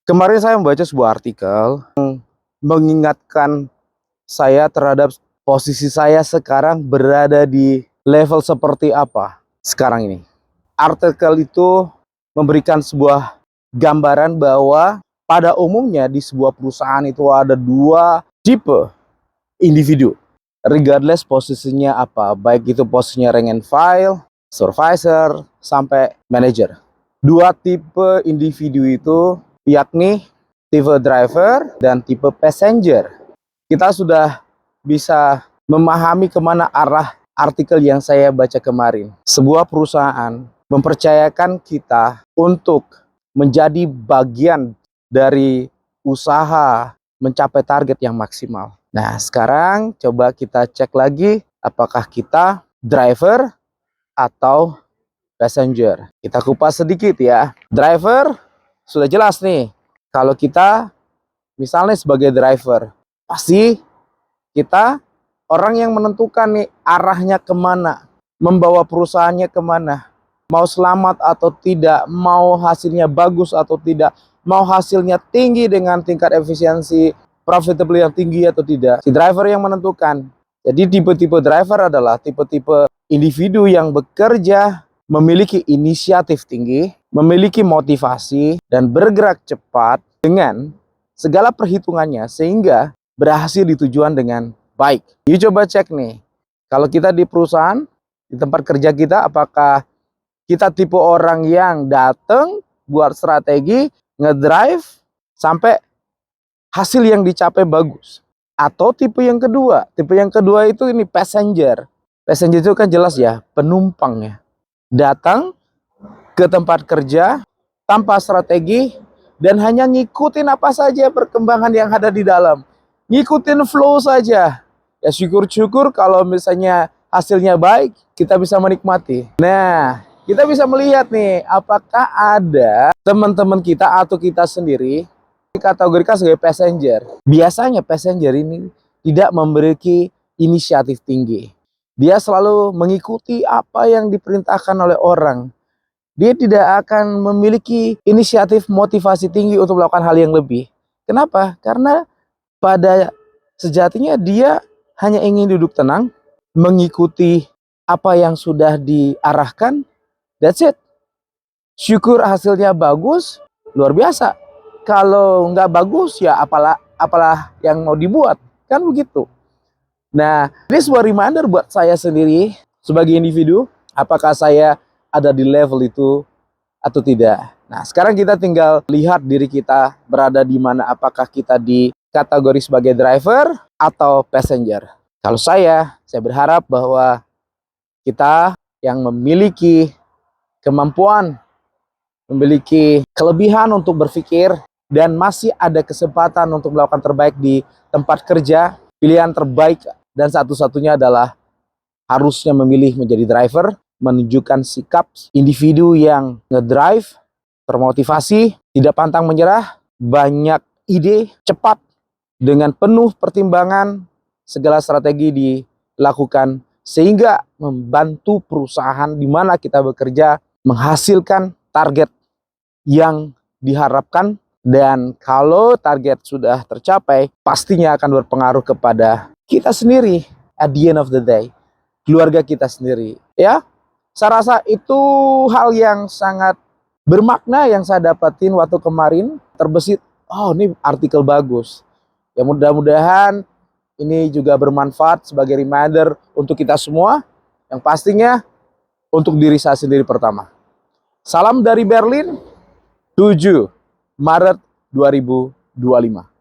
Kemarin saya membaca sebuah artikel yang mengingatkan saya terhadap posisi saya sekarang berada di level seperti apa sekarang ini. Artikel itu memberikan sebuah gambaran bahwa pada umumnya di sebuah perusahaan itu ada dua tipe individu, regardless posisinya apa, baik itu posisinya rank and file, supervisor, sampai manager. Dua tipe individu itu yakni tipe driver dan tipe passenger. Kita sudah bisa memahami kemana arah artikel yang saya baca kemarin. Sebuah perusahaan mempercayakan kita untuk menjadi bagian dari usaha mencapai target yang maksimal. Nah, sekarang coba kita cek lagi apakah kita driver atau passenger. Kita kupas sedikit ya. Driver sudah jelas nih. Kalau kita misalnya sebagai driver, pasti kita orang yang menentukan nih arahnya kemana, membawa perusahaannya kemana, mau selamat atau tidak, mau hasilnya bagus atau tidak, mau hasilnya tinggi dengan tingkat efisiensi, profitable yang tinggi atau tidak. Si driver yang menentukan. Jadi tipe-tipe driver adalah tipe-tipe individu yang bekerja, memiliki inisiatif tinggi, memiliki motivasi, dan bergerak cepat dengan segala perhitungannya sehingga berhasil di tujuan dengan baik. Yuk coba cek nih, kalau kita di perusahaan, di tempat kerja kita, apakah kita tipe orang yang datang buat strategi, ngedrive sampai hasil yang dicapai bagus? Atau tipe yang kedua itu ini passenger. Passenger itu kan jelas ya, penumpang ya. Datang ke tempat kerja tanpa strategi dan hanya ngikutin apa saja perkembangan yang ada di dalam. Ngikutin flow saja. Ya syukur-syukur kalau misalnya hasilnya baik, kita bisa menikmati. Nah, kita bisa melihat nih, apakah ada teman-teman kita atau kita sendiri dikategorikan sebagai passenger. Biasanya passenger ini tidak memiliki inisiatif tinggi. Dia selalu mengikuti apa yang diperintahkan oleh orang. Dia tidak akan memiliki inisiatif motivasi tinggi untuk melakukan hal yang lebih. Kenapa? Karena pada sejatinya dia hanya ingin duduk tenang, mengikuti apa yang sudah diarahkan. That's it. Syukur hasilnya bagus, luar biasa. Kalau nggak bagus ya apalah yang mau dibuat. Kan begitu. Nah, ini sebuah reminder buat saya sendiri sebagai individu, apakah saya ada di level itu atau tidak. Nah, sekarang kita tinggal lihat diri kita berada di mana, apakah kita di kategori sebagai driver atau passenger. Kalau saya berharap bahwa kita yang memiliki kemampuan, memiliki kelebihan untuk berpikir, dan masih ada kesempatan untuk melakukan terbaik di tempat kerja, pilihan terbaik dan satu-satunya adalah harusnya memilih menjadi driver, menunjukkan sikap individu yang ngedrive, termotivasi, tidak pantang menyerah, banyak ide, cepat, dengan penuh pertimbangan, segala strategi dilakukan sehingga membantu perusahaan di mana kita bekerja menghasilkan target yang diharapkan. Dan kalau target sudah tercapai, pastinya akan berpengaruh kepada kita sendiri at the end of the day, keluarga kita sendiri. Ya, saya rasa itu hal yang sangat bermakna yang saya dapatin waktu kemarin terbesit. Oh, ini artikel bagus. Ya mudah-mudahan ini juga bermanfaat sebagai reminder untuk kita semua. Yang pastinya untuk diri saya sendiri pertama. Salam dari Berlin, 7 Maret 2025.